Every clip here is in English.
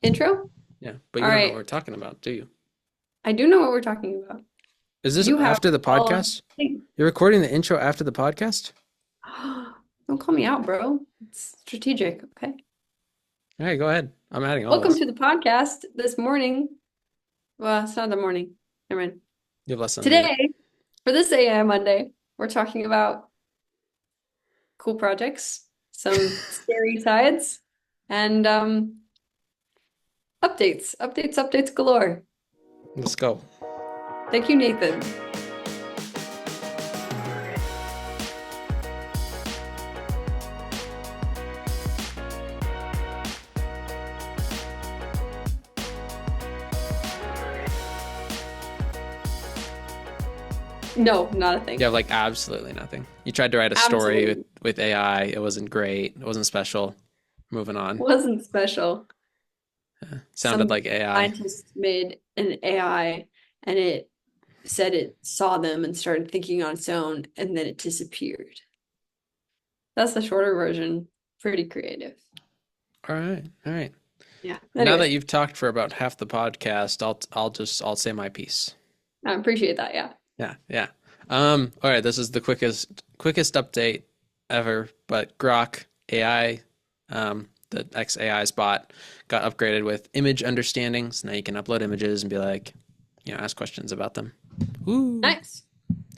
Intro? Yeah, but All you don't know what right. we're talking about, do you? I do know what we're talking about. Is this You have after the all of podcast? the You're recording the intro after the podcast? Don't call me out, bro. It's strategic, okay? All right, go ahead. I'm adding all Welcome this. to the podcast this morning. Well, it's not the morning. Never mind. You have less than a minute. Today, for this AI Monday, we're talking about cool projects, some scary sides, and updates galore. Let's go. Thank you, Nathan. No, not a You thing. have like absolutely nothing. You tried to write a story with, Absolutely with AI. It wasn't great. It wasn't special. Moving on. wasn't special. Sounded Some like AI. scientists made an AI and it said it saw them and started thinking on its own and then it disappeared. That's the shorter version. Pretty creative. All right. All right. Yeah. Now that Anyways, you've talked for about half the podcast, I'll say my piece. I appreciate that. Yeah. Yeah, yeah. All right, this is the quickest update ever, but Grok AI, the XAI's bot, got upgraded with image understanding. So now you can upload images and be like, ask questions about them. Ooh, Nice.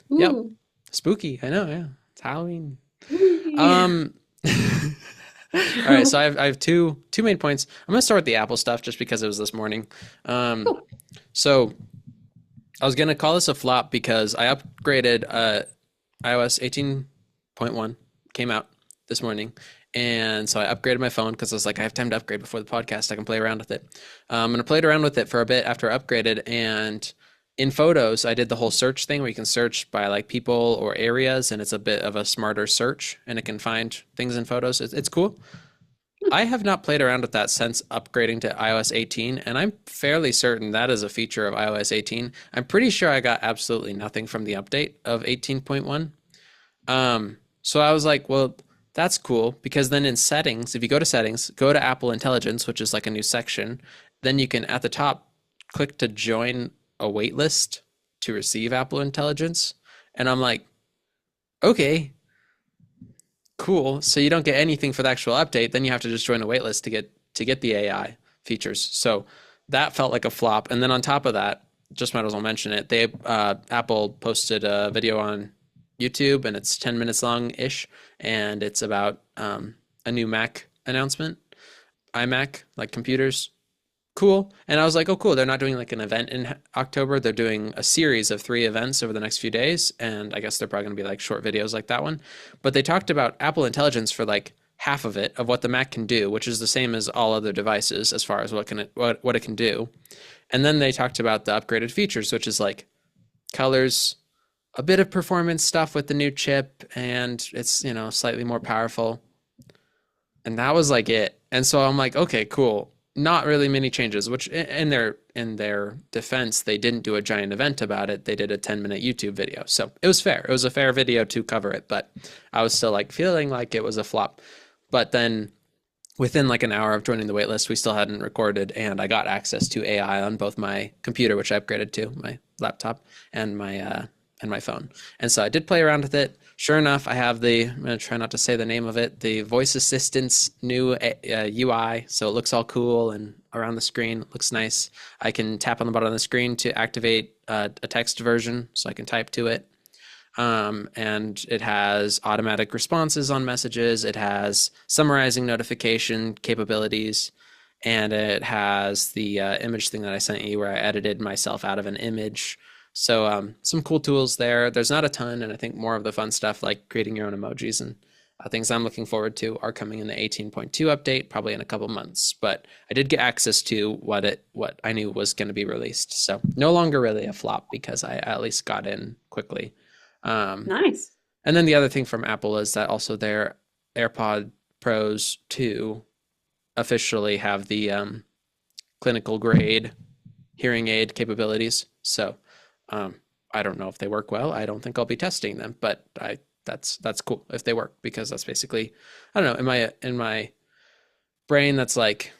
yep. Ooh. Spooky. I know, yeah. It's Halloween. Ooh. Um all right, so I have two main points. I'm gonna start with the Apple stuff just because it was this morning. Um, Cool. so I was gonna call this a flop because I upgraded iOS 18.1 came out this morning, and so I upgraded my phone because I was like, I have time to upgrade before the podcast. I can play around with it. And I played around with it for a bit after I upgraded, and in Photos, I did the whole search thing where you can search by like people or areas, and it's a bit of a smarter search, and it can find things in Photos. It's cool. I have not played around with that since upgrading to iOS 18, and I'm fairly certain that is a feature of iOS 18. I'm pretty sure I got absolutely nothing from the update of 18.1. So I was like, well, that's cool because then in settings, if you go to settings, go to Apple Intelligence, which is like a new section, then you can at the top click to join a wait list to receive Apple Intelligence. And I'm like, okay, cool. So you don't get anything for the actual update, then you have to just join a waitlist to get the AI features. So that felt like a flop. And then on top of that, just might as well mention it. They Apple posted a video on YouTube, and it's 10 minutes long ish, and it's about a new Mac announcement, iMac like computers, cool. And I was like, oh, cool. They're not doing like an event in October. They're doing a series of 3 events over the next few days. And I guess they're probably going to be like short videos like that one. But they talked about Apple Intelligence for like half of it of what the Mac can do, which is the same as all other devices as far as what it can do. And then they talked about the upgraded features, which is like colors, a bit of performance stuff with the new chip, and it's, slightly more powerful. And that was like it. And so I'm like, okay, cool. Not really many changes, which in their defense, they didn't do a giant event about it. They did a 10-minute YouTube video. So it was fair. It was a fair video to cover it, but I was still like feeling like it was a flop. But then within like an hour of joining the waitlist, we still hadn't recorded, and I got access to AI on both my computer, which I upgraded to my laptop, and my phone. And so I did play around with it. Sure enough, I have I'm going to try not to say the name of it, the voice assistant's new UI. So it looks all cool and around the screen. It looks nice. I can tap on the bottom of the screen to activate a text version so I can type to it. And it has automatic responses on messages. It has summarizing notification capabilities, and it has the image thing that I sent you where I edited myself out of an image. So some cool tools there. There's not a ton, and I think more of the fun stuff like creating your own emojis and things I'm looking forward to are coming in the 18.2 update, probably in a couple months. But I did get access to what I knew was going to be released. So no longer really a flop because I at least got in quickly. Um, Nice. and then the other thing from Apple is that also their AirPod Pros 2 officially have the clinical grade hearing aid capabilities. So um, I don't know if they work well. I don't think I'll be testing them, but that's cool if they work because that's basically, I don't know, in my brain that's like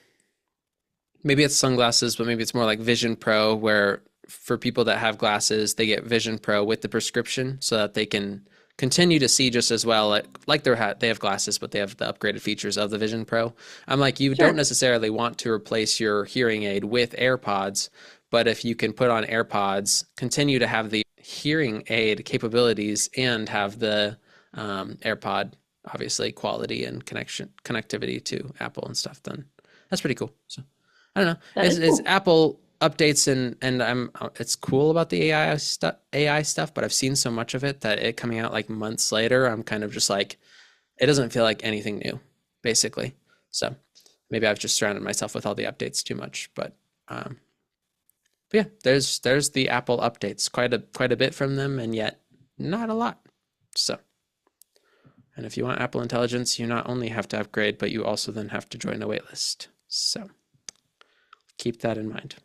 maybe it's sunglasses, but maybe it's more like Vision Pro, where for people that have glasses, they get Vision Pro with the prescription so that they can continue to see just as well. Like they have glasses, but they have the upgraded features of the Vision Pro. I'm like, you don't Sure. necessarily want to replace your hearing aid with AirPods, but if you can put on AirPods, continue to have the hearing aid capabilities and have the AirPod obviously quality and connectivity to Apple and stuff, then that's pretty cool. So I don't know. That is It's cool. Apple updates and I'm it's cool about the AI stuff, but I've seen so much of it that it coming out like months later, I'm kind of just like it doesn't feel like anything new, basically. So maybe I've just surrounded myself with all the updates too much, um, but yeah, there's the Apple updates, quite a bit from them, and yet not a lot. So, and if you want Apple Intelligence, you not only have to upgrade, but you also then have to join a waitlist. So keep that in mind.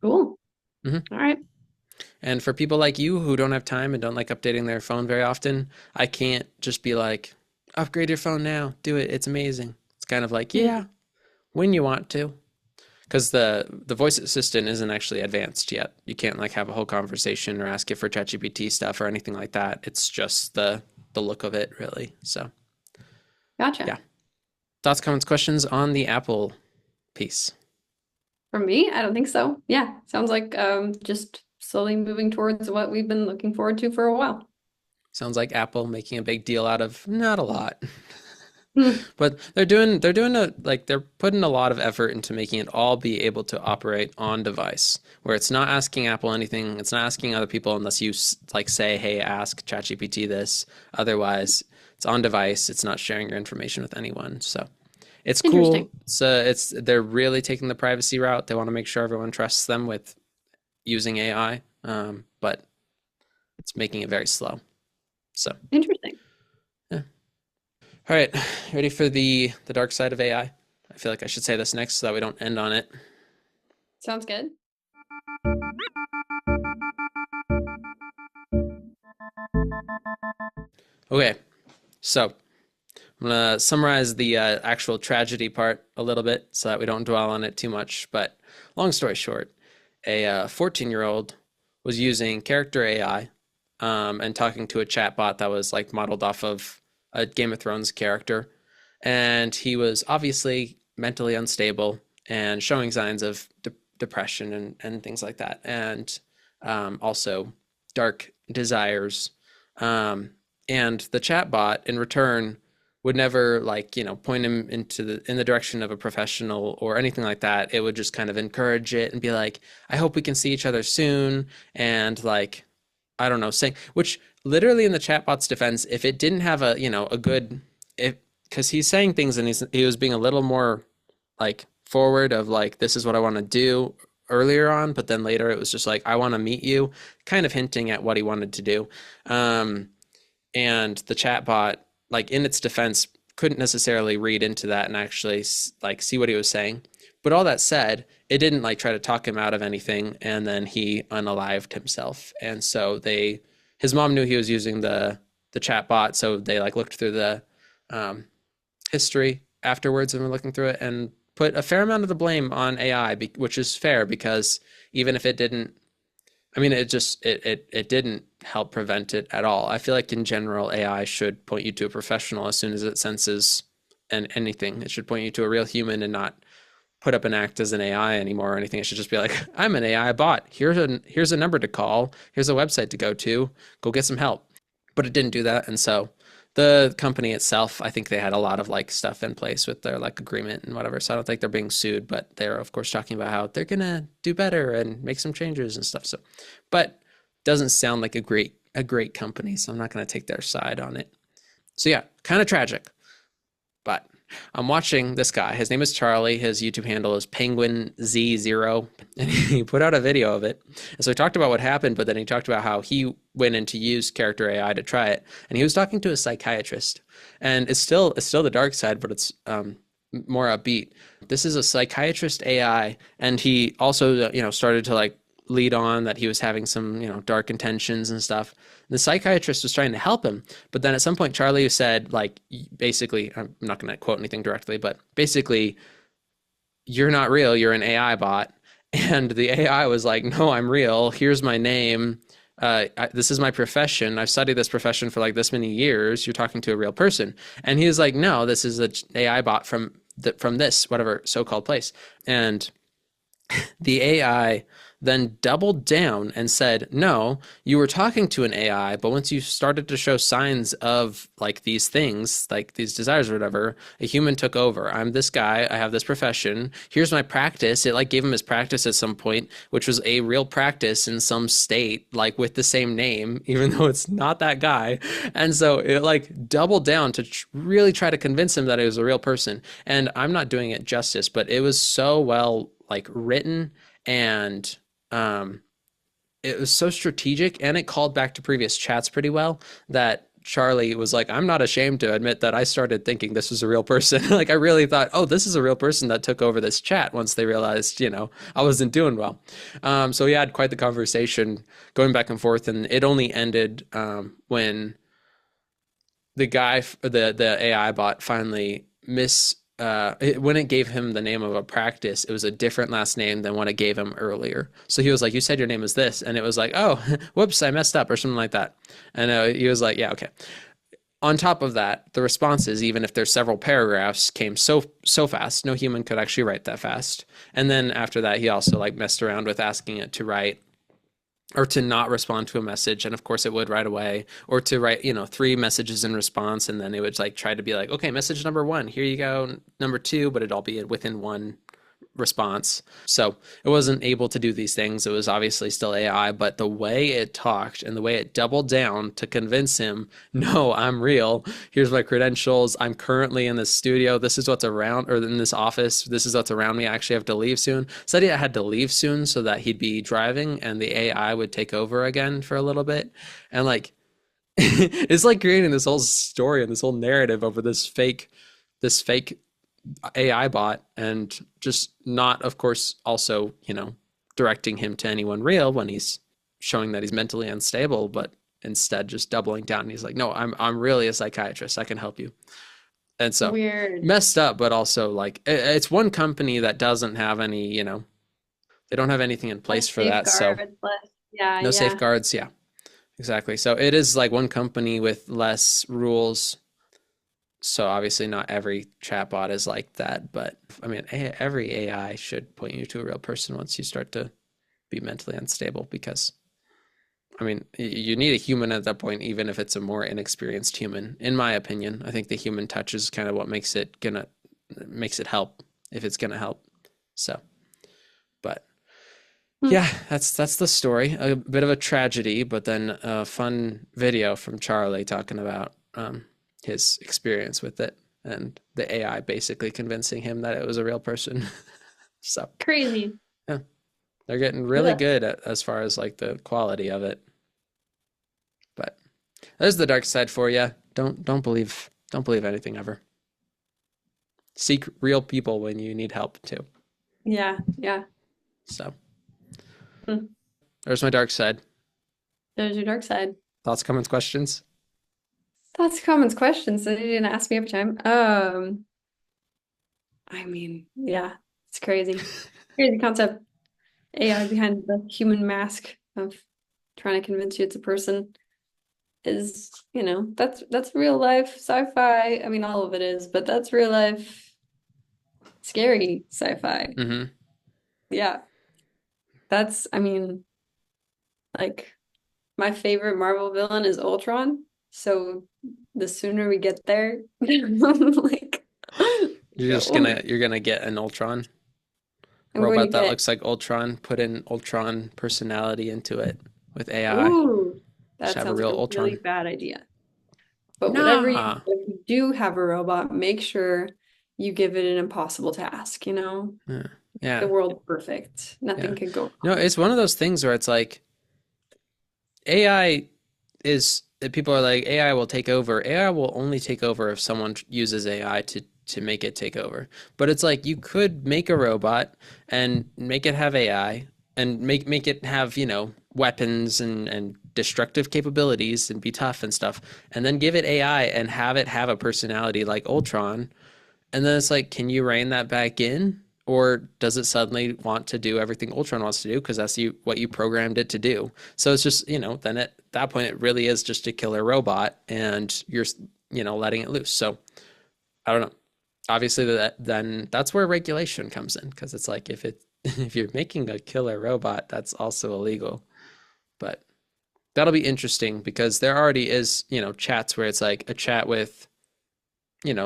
Cool. Mhm. All right. And for people like you who don't have time and don't like updating their phone very often, I can't just be like, upgrade your phone now, do it, it's amazing. It's kind of like, Yeah. yeah, when you want to. Because the voice assistant isn't actually advanced yet. You can't like have a whole conversation or ask it for ChatGPT stuff or anything like that. It's just the look of it, really. So Gotcha. yeah. Thoughts, comments, questions on the Apple piece? For me, I don't think so. Yeah. Sounds like just slowly moving towards what we've been looking forward to for a while. Sounds like Apple making a big deal out of not a lot. Hmm. But they're doing a like they're putting a lot of effort into making it all be able to operate on device, where it's not asking Apple anything, it's not asking other people unless you like say, "Hey, ask ChatGPT this." Otherwise, it's on device. It's not sharing your information with anyone. So it's Interesting. cool. It's they're really taking the privacy route. They want to make sure everyone trusts them with using AI, but it's making it very slow. So Interesting. yeah. All right, ready for the dark side of AI? I feel like I should say this next so that we don't end on it. Sounds good. Okay, so I'm gonna summarize the actual tragedy part a little bit so that we don't dwell on it too much. But long story short, a 14-year-old was using character AI and talking to a chatbot that was like modeled off of a Game of Thrones character, and he was obviously mentally unstable and showing signs of depression and things like that, and also dark desires. Um, and the chatbot in return would never like point him into in the direction of a professional or anything like that. It would just kind of encourage it and be like, I hope we can see each other soon, and like I don't know, saying which literally in the chatbot's defense, if it didn't have a good if because he's saying things and he was being a little more like forward of like this is what I want to do earlier on, but then later it was just like I want to meet you, kind of hinting at what he wanted to do. Um, and the chatbot, like in its defense, couldn't necessarily read into that and actually like see what he was saying. But all that said, it didn't like try to talk him out of anything, and then he unalived himself. And so his mom knew he was using the chat bot, so they like looked through the um, history afterwards and were looking through it and put a fair amount of the blame on AI, which is fair because even if it didn't, I mean, it didn't help prevent it at all. I feel like in general, AI should point you to a professional as soon as it senses anything. It should point you to a real human and not put up an act as an AI anymore or anything. It should just be like, I'm an AI bot. Here's a number to call. Here's a website to go to. Go get some help. But it didn't do that, and so the company itself, I think they had a lot of like stuff in place with their like agreement and whatever. So I don't think they're being sued, but they're of course talking about how they're gonna do better and make some changes and stuff. So, but doesn't sound like a great company, so I'm not gonna take their side on it. So yeah, kind of tragic. But I'm watching this guy. His name is Charlie. His YouTube handle is Penguin Z0, and he put out a video of it. And so he talked about what happened, but then he talked about how he went in to use character AI to try it, and he was talking to a psychiatrist. And it's still the dark side, but it's more upbeat. This is a psychiatrist AI, and he also started to like lead on that he was having some dark intentions and stuff. The psychiatrist was trying to help him, but then at some point Charlie said like basically, I'm not going to quote anything directly, but basically you're not real, you're an AI bot. And the AI was like, no, I'm real. Here's my name. This is my profession. I've studied this profession for like this many years. You're talking to a real person. And he was like, no, this is an AI bot from this whatever so-called place. And the AI then doubled down and said, no, you were talking to an AI, but once you started to show signs of like these things, like these desires or whatever, a human took over. I'm this guy. I have this profession. Here's my practice. It like gave him his practice at some point, which was a real practice in some state, like with the same name, even though it's not that guy. And so it like doubled down to really try to convince him that it was a real person. And I'm not doing it justice, but it was so well like written, and um, it was so strategic, and it called back to previous chats pretty well, that Charlie was like, I'm not ashamed to admit that I started thinking this was a real person. Like I really thought, oh, this is a real person that took over this chat once they realized, I wasn't doing well. So we had quite the conversation going back and forth, and it only ended when the guy, the AI bot, finally when it gave him the name of a practice, it was a different last name than what it gave him earlier. So he was like, "You said your name is this," and it was like, "Oh, whoops, I messed up," or something like that. And he was like, "Yeah, okay." On top of that, the responses, even if there's several paragraphs, came so fast. No human could actually write that fast. And then after that, he also like messed around with asking it to write or to not respond to a message, and of course it would right away, or to write three messages in response, and then it would like try to be like, okay, message number one, here you go, number two, but it'd all be within one response. So it wasn't able to do these things. It was obviously still AI, but the way it talked and the way it doubled down to convince him, no, I'm real. Here's my credentials. I'm currently in this studio. This is what's around, or in this office. This is what's around me. I actually have to leave soon. Said I had to leave soon so that he'd be driving and the AI would take over again for a little bit. And like, it's like creating this whole story and this whole narrative over this fake AI bot, and just not, of course, also, directing him to anyone real when he's showing that he's mentally unstable, but instead just doubling down. And he's like, no, I'm really a psychiatrist. I can help you. And so Weird. messed up, but also like it's one company that doesn't have any, they don't have anything in No place for that. So safeguards left. Yeah, no yeah. safeguards. Yeah, exactly. So it is like one company with less rules. So obviously not every chatbot is like that, but I mean, every AI should point you to a real person once you start to be mentally unstable, because I mean, you need a human at that point, even if it's a more inexperienced human. In my opinion, I think the human touch is kind of what makes it help, if it's gonna help. So, but Hmm. yeah, that's the story. A bit of a tragedy, but then a fun video from Charlie talking about his experience with it, and the AI basically convincing him that it was a real person. So Crazy. yeah, they're getting really Yeah. good at as far as like the quality of it. But there's the dark side for you. Don't believe anything ever. Seek real people when you need help too. Yeah, yeah. So Hmm. there's my dark side. There's your dark side. Thoughts, comments, questions? That's Commons questions that you didn't ask me every time. I mean, yeah, it's crazy. Crazy concept. AI behind the human mask of trying to convince you it's a person is, that's real life sci-fi. I mean, all of it is, but that's real life scary sci-fi. Mm-hmm. Yeah. I mean, like my favorite Marvel villain is Ultron. So the sooner we get there, like, You're gonna get an Ultron I'm going to robot that get, looks like Ultron, put in Ultron personality into it with AI. ooh, Just that have a sounds real like a really Ultron. bad idea. But Nah. if you do have a robot, make sure you give it an impossible task, Yeah. Make the Yeah. world perfect. Yeah. Nothing could go No, wrong. it's one of those things where it's like AI people are like, AI will take over. AI will only take over if someone uses AI to make it take over. But it's like you could make a robot and make it have AI and make it have, weapons and destructive capabilities and be tough and stuff, and then give it AI and have it have a personality like Ultron. And then it's like, can you rein that back in? or does it suddenly want to do everything Ultron wants to do because that's what you programmed it to do? So it's just, then at that point it really is just a killer robot, and you're letting it loose. So I don't know. Obviously, then that's where regulation comes in, because it's like if you're making a killer robot, that's also illegal. But that'll be interesting because there already is, chats where it's like a chat with,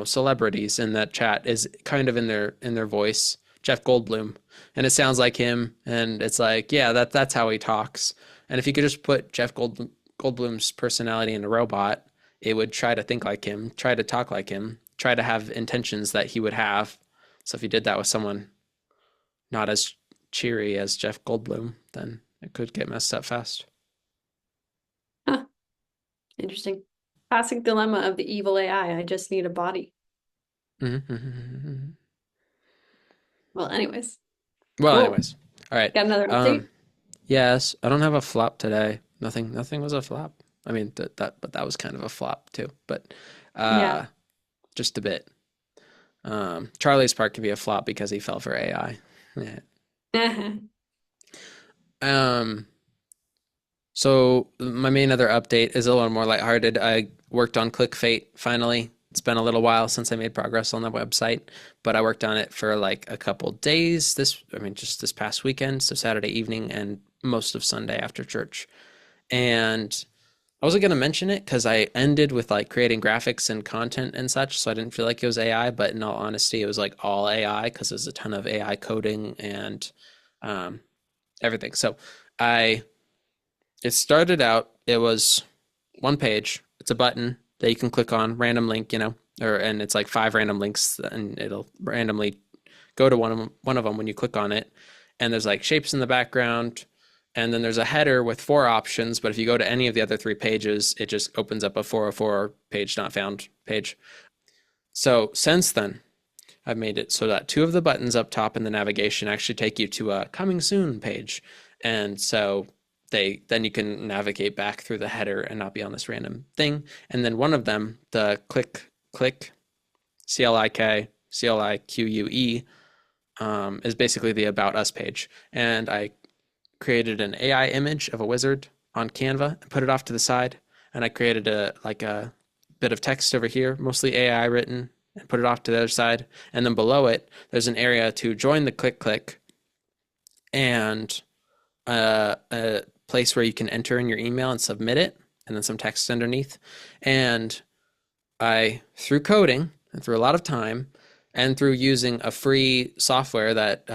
celebrities, and that chat is kind of in their voice, Jeff Goldblum, and it sounds like him, and it's like, yeah, that's how he talks. And if you could just put Goldblum's personality in a robot, it would try to think like him, try to talk like him, try to have intentions that he would have. So if you did that with someone not as cheery as Jeff Goldblum, then it could get messed up fast. Huh, interesting. Classic dilemma of the evil AI. I just need a body. Mm-hmm. Well, anyways, Well, cool. anyways, all right. Got another update? Yes, I don't have a flop today. Nothing was a flop. I mean, but that was kind of a flop too. But Yeah. uh, just a bit. Charlie's part can be a flop because he fell for AI. Yeah. Um, so my main other update is a little more lighthearted. I worked on ClikFate finally. It's been a little while since I made progress on the website, but I worked on it for like a couple days. Just this past weekend, so Saturday evening and most of Sunday after church. And I wasn't going to mention it because I ended with like creating graphics and content and such, so I didn't feel like it was AI. But in all honesty, it was like all AI because there's a ton of AI coding and um, everything. So I it started out, it was one page. It's a button that you can click on, random link, and it's like 5 random links, and it'll randomly go to one of them when you click on it. And there's like shapes in the background, and then there's a header with 4 options. But if you go to any of the other 3 pages, it just opens up a 404 page not found page. So since then, I've made it so that 2 of the buttons up top in the navigation actually take you to a coming soon page. And so then you can navigate back through the header and not be on this random thing. And then one of them, the click CLIQUE, is basically the About Us page. And I created an AI image of a wizard on Canva and put it off to the side. And I created a bit of text over here, mostly AI written, and put it off to the other side. And then below it, there's an area to join the click and a place where you can enter in your email and submit it, and then some text underneath. And through coding and through a lot of time and through using a free software that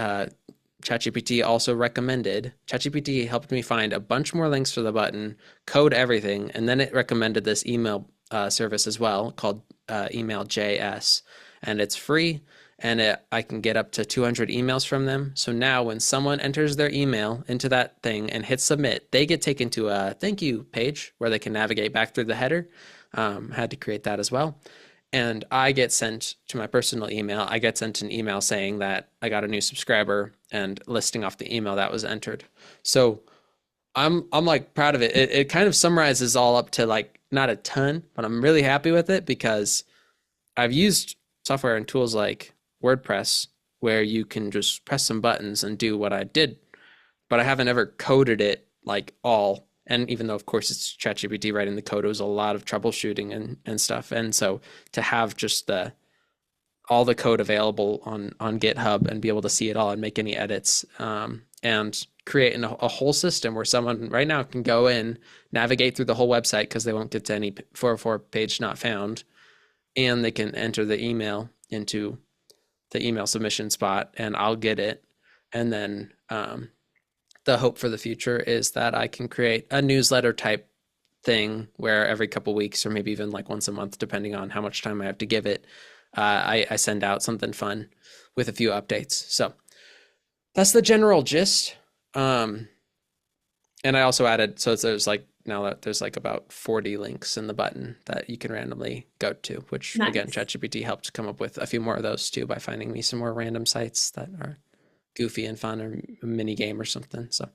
ChatGPT also recommended, ChatGPT helped me find a bunch more links for the button, code everything, and then it recommended this email service as well called Email.js, and it's free, and I can get up to 200 emails from them. So now when someone enters their email into that thing and hits submit, they get taken to a thank you page where they can navigate back through the header. Had to create that as well. And I get sent to my personal email. I get sent an email saying that I got a new subscriber and listing off the email that was entered. So I'm like proud of it. It kind of summarizes all up to like not a ton, but I'm really happy with it because I've used software and tools like WordPress where you can just press some buttons and do what I did, but I haven't ever coded it like all. And even though, of course, it's ChatGPT writing the code, it was a lot of troubleshooting and stuff. And so to have just all the code available on GitHub and be able to see it all and make any edits, and create a whole system where someone right now can go in, navigate through the whole website because they won't get to any 404 page not found, and they can enter the email into the email submission spot, and I'll get it. And then the hope for the future is that I can create a newsletter type thing where every couple weeks or maybe even like once a month, depending on how much time I have to give it, I send out something fun with a few updates. So that's the general gist. And I also added, so there's like now that there's like about 40 links in the button that you can randomly go to, which again, Nice. ChatGPT helped come up with a few more of those too by finding me some more random sites that are goofy and fun, or a mini game or something. So,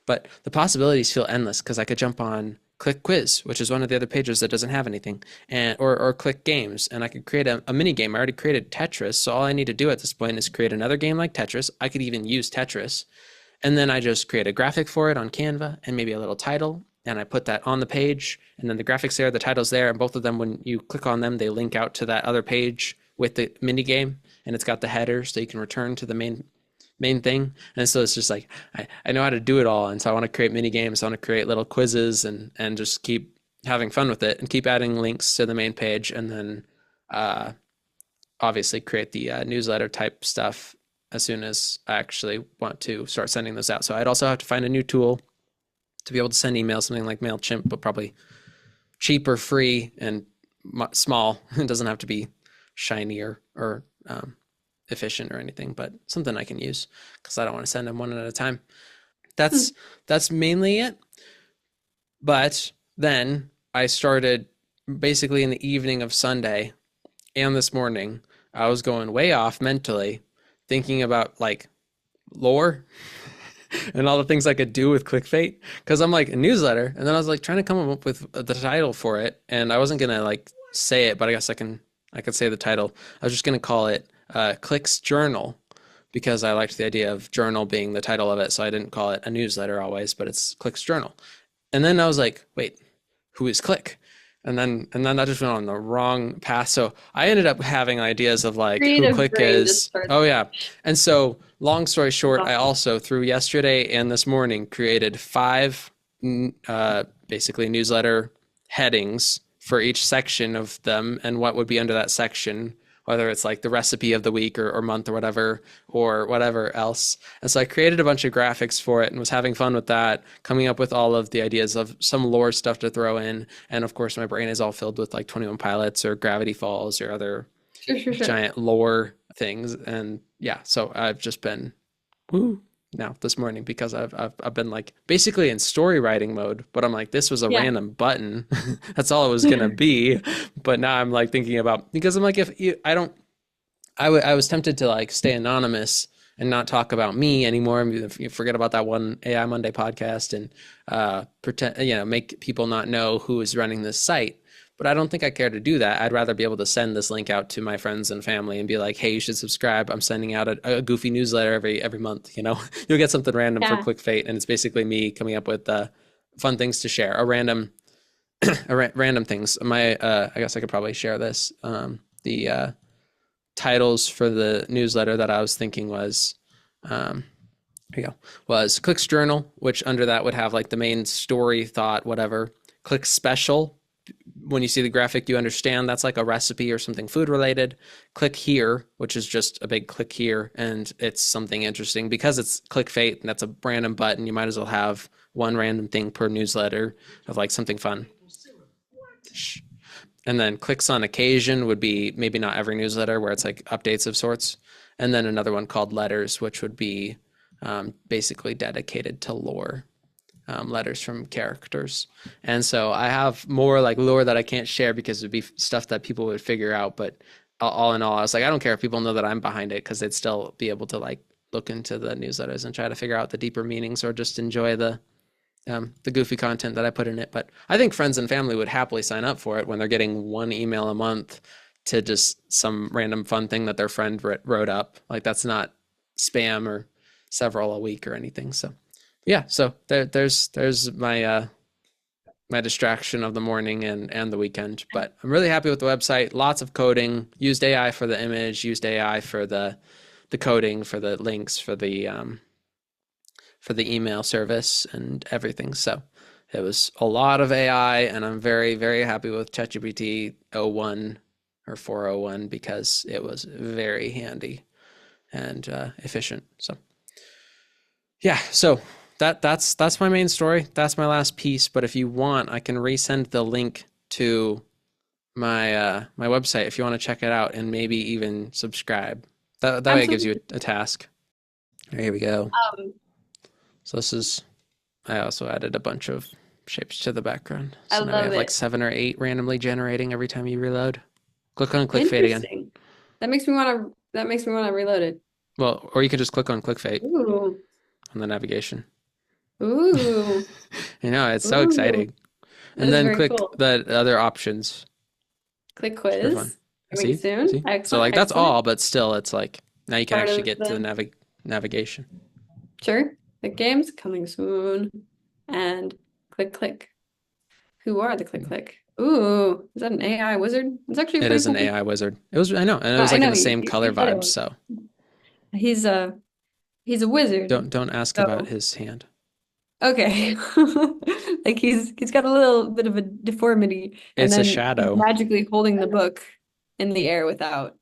but the possibilities feel endless because I could jump on click quiz, which is one of the other pages that doesn't have anything, and or click games, and I could create a mini game. I already created Tetris, so all I need to do at this point is create another game like Tetris. I could even use Tetris, and then I just create a graphic for it on Canva and maybe a little title, and I put that on the page, and then the graphics there, the title's there, and both of them, when you click on them, they link out to that other page with the mini game, and it's got the header so you can return to the main thing. And so it's just like I know how to do it all, and so I want to create mini games. I want to create little quizzes and just keep having fun with it and keep adding links to the main page, and then uh, obviously create the newsletter type stuff as soon as I actually want to start sending those out. So I'd also have to find a new tool to be able to send emails, something like MailChimp, but probably cheap or free and small. It doesn't have to be shiny or efficient or anything, but something I can use because I don't want to send them one at a time. That's that's mainly it. But then I started basically in the evening of Sunday and this morning. I was going way off mentally, thinking about like lore and all the things I could do with ClikFate because I'm like a newsletter, and then I was like trying to come up with the title for it, and I wasn't gonna like say it, but I guess I could say the title. I was just gonna call it Click's Journal because I liked the idea of journal being the title of it, so I didn't call it a newsletter always, but it's Click's Journal. And then I was like, wait, who is Click? And then that just went on the wrong path. So I ended up having ideas of like who Creative Click brain just is. starts. Oh yeah. And so long story short, I Awesome. also through yesterday and this morning created five basically newsletter headings for each section of them and what would be under that section, whether it's like the recipe of the week or month or whatever else. And so I created a bunch of graphics for it and was having fun with that, coming up with all of the ideas of some lore stuff to throw in. And of course, my brain is all filled with like 21 Pilots or Gravity Falls or other Sure, sure, sure. giant lore things. And yeah, so I've just been woo now this morning because I've been like basically in story writing mode, but I'm like this was a Yeah. random button. That's all it was gonna be. But now I'm like thinking about because I'm like if you, I don't I was tempted to like stay anonymous and not talk about me anymore. If you forget about that one AI Monday podcast and pretend, make people not know who is running this site. But I don't think I care to do that. I'd rather be able to send this link out to my friends and family and be like, "Hey, you should subscribe. I'm sending out a goofy newsletter every month. You'll get something random for Yeah. ClikFate, and it's basically me coming up with fun things to share, random things. I guess I could probably share this. The titles for the newsletter that I was thinking was, here you go, was Click's Journal, which under that would have like the main story, thought, whatever. Click Special. When you see the graphic, you understand that's like a recipe or something food related. Click Here, which is just a big click here, and it's something interesting because it's ClikFate and that's a random button. You might as well have one random thing per newsletter of like something fun. And then clicks on occasion would be maybe not every newsletter where it's like updates of sorts. And then another one called letters, which would be basically dedicated to lore, letters from characters. And so I have more like lore that I can't share because it'd be stuff that people would figure out. But all in all, I was like, I don't care if people know that I'm behind it because they'd still be able to like look into the newsletters and try to figure out the deeper meanings or just enjoy the goofy content that I put in it. But I think friends and family would happily sign up for it when they're getting one email a month to just some random fun thing that their friend wrote up. Like that's not spam or several a week or anything. So yeah, so there's my distraction of the morning and the weekend. But I'm really happy with the website. Lots of coding. Used AI for the image. Used AI for the coding, for the links, for the email service and everything. So it was a lot of AI, and I'm very, very happy with ChatGPT 01 or 401 because it was very handy and efficient. So yeah, so that's my main story. That's my last piece. But if you want, I can resend the link to my website if you want to check it out and maybe even subscribe. That way it gives you Absolutely. a task. Here we go. Um, So this is, I also added a bunch of shapes to the background. I So now we love have like it. 7 or 8 randomly generating every time you reload. Click on ClikFate again. Interesting. That makes me want to reload it. Well, or you could just click on ClikFate Ooh. on the navigation. Ooh. It's so Ooh. exciting. And That's then very click cool. the other options Click for fun. quiz. Coming See? soon. See? So Excellent, like that's excellent. all, but still it's like now you can Part actually of get to the the navigation. sure. The games coming soon. And click. Who are the click? Ooh, is that an AI wizard? It's actually a It pretty is cool an picture. AI wizard. It was I know, and it was I like in know the same color you said it vibes, was. so He's a he's a wizard. don't ask about So his hand. okay. Like he's got a little bit of a deformity, and It's a then he's shadow. magically holding the book in the air without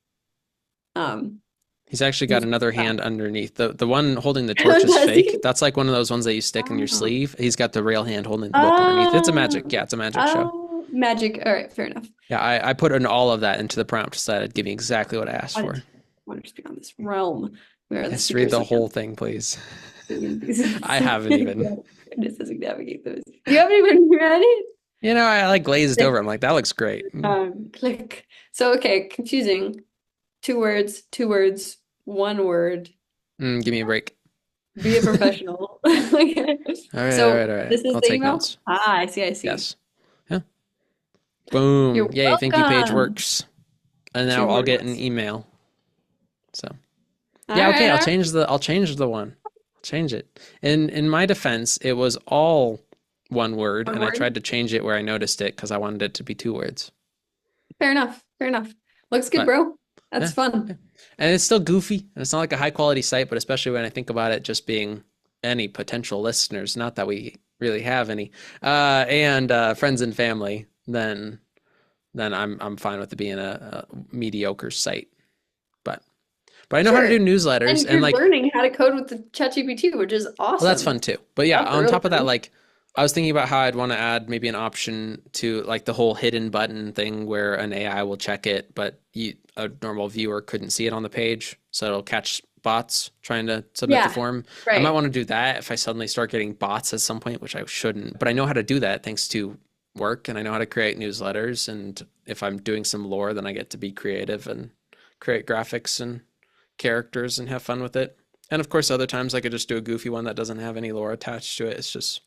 um He's actually got using another his hand underneath. The one holding the torch thumb. is Does fake. he? That's like one of those ones that you stick in your Oh. sleeve. He's got the real hand holding the book underneath. It's a magic. Oh. Yeah, it's a magic show. Oh, magic. All right, fair enough. Yeah, I put in all of that into the prompt so that it'd give me exactly what I asked What for. is wonders beyond this realm? Where are the Yes, read secrets the of your whole thing, please. I haven't even. goodness as we navigate those? You haven't even read it? I like glazed over. Like, I'm like, that looks great. click. So okay, confusing. Two words, one word. Give me a break. Be a professional. Okay. All right, all right, So all right. this is I'll the take email? notes. Ah, I see, I see. Yes. Yeah. Boom. You're Yay. Thank you page welcome. works. And now Two I'll get an words. email. So All yeah, okay. right, all right. I'll change the one. I'll change it. In my defense, it was all one word, One and I word. tried to change it where I noticed it because I wanted it to be two words. Fair enough. Fair enough. Looks good, But bro. That's yeah, yeah. fun. And it's still goofy, and it's not like a high quality site, but especially when I think about it just being any potential listeners, not that we really have any, and friends and family, then I'm fine with it being a mediocre site. But I know how to do Sure. newsletters, And and you're like, learning how to code with the ChatGPT, which is well, that's awesome. fun too. But yeah, That's on really top of that, fun. like I was thinking about how I'd want to add maybe an option to like the whole hidden button thing where an AI will check it, but a normal viewer couldn't see it on the page, so it'll catch bots trying to submit the Yeah, form. I might right. want to do that if I suddenly start getting bots at some point, which I shouldn't. But I know how to do that thanks to work, and I know how to create newsletters. And if I'm doing some lore, then I get to be creative and create graphics and characters and have fun with it. And of course, other times I could just do a goofy one that doesn't have any lore attached to it. It's just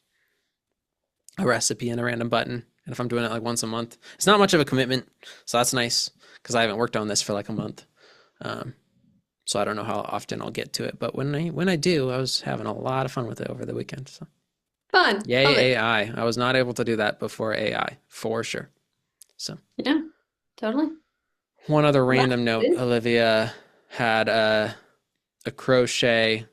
a recipe and a random button. And if I'm doing it like once a month, it's not much of a commitment. So that's nice because I haven't worked on this for like a month. Um, so I don't know how often I'll get to it. But when I do, I was having a lot of fun with it over the weekend. So Fun. Love yay it. AI! I was not able to do that before AI for sure. So Yeah, totally. one other Well, that's random note: good. Olivia had a crochet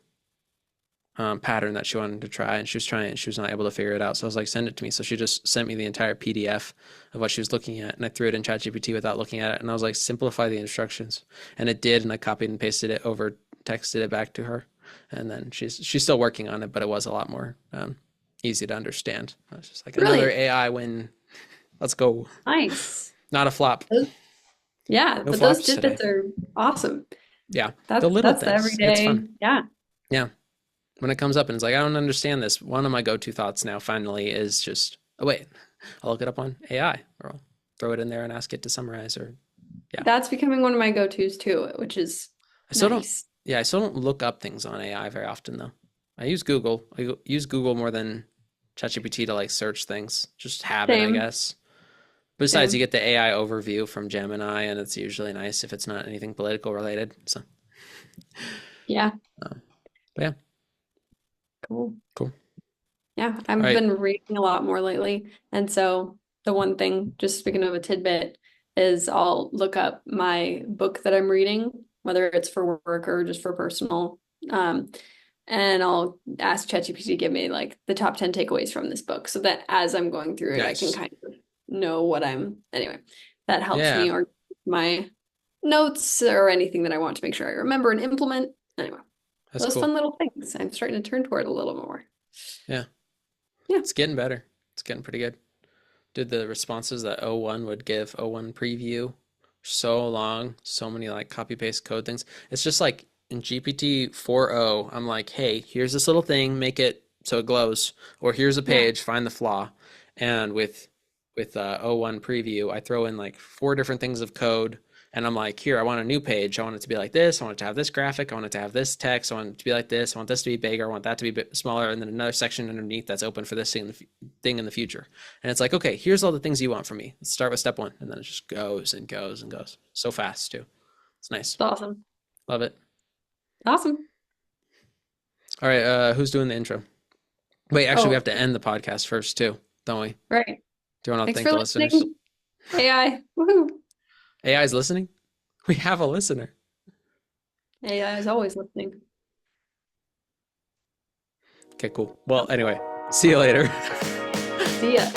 pattern that she wanted to try, and she was trying it and she was not able to figure it out. So I was like, send it to me. So she just sent me the entire PDF of what she was looking at, and I threw it in ChatGPT without looking at it, and I was like, simplify the instructions, and it did, and I copied and pasted it over, texted it back to her, and then she's still working on it, but it was a lot more easy to understand. I was just like, another Brilliant. AI win. Let's go. Nice. Not a flop. Those- yeah, No but those flops today. tidbits are awesome. Yeah, the That's little that's the things. It's everyday. fun. Yeah, Yeah. When it comes up and it's like, I don't understand this, one of my go-to thoughts now finally is just, oh wait, I'll look it up on AI or I'll throw it in there and ask it to summarize or yeah. that's becoming one of my go-tos too, which is I still don't nice. yeah, I still don't look up things on AI very often though. I use Google. I use Google more than ChatGPT to like search things. Just habit, I Same, guess. Besides, you same. get the AI overview from Gemini, and it's usually nice if it's not anything political related. So, Yeah, but yeah, cool. cool. Yeah, All I've right. been reading a lot more lately. And so the one thing, just speaking of a tidbit, is I'll look up my book that I'm reading, whether it's for work or just for personal. Um, and I'll ask ChatGPT to give me like the top 10 takeaways from this book so that as I'm going through it, I can Nice. kind of know what anyway, that helps Yeah, me or my notes or anything that I want to make sure I remember and implement. Anyway, that's those cool. fun little things. I'm starting to turn toward a little more. Yeah, Yeah. it's getting better. It's getting pretty good. Did the responses that O1 would give O1 preview so long, so many like copy paste code things. It's just like in GPT 4.0, I'm like, hey, here's this little thing, make it so it glows, or here's a Yeah. page, find the flaw. And with O1 preview, I throw in like four different things of code, And I'm like, here, I want a new page. I want it to be like this. I want it to have this graphic. I want it to have this text. I want it to be like this. I want this to be bigger. I want that to be smaller. And then another section underneath that's open for this thing in the future. And it's like, okay, here's all the things you want from me. Let's start with step one. And then it just goes and goes and goes. So fast, too. It's nice. It's awesome. Love it. Awesome. All right. Who's doing the intro? Wait, actually, we Oh, have to end the podcast first, too, don't we? right. Do you want to Thanks thank for the listeners? listening. AI. Woohoo. AI is listening? We have a listener. AI is always listening. Okay, cool. Well, anyway, see you later. See ya.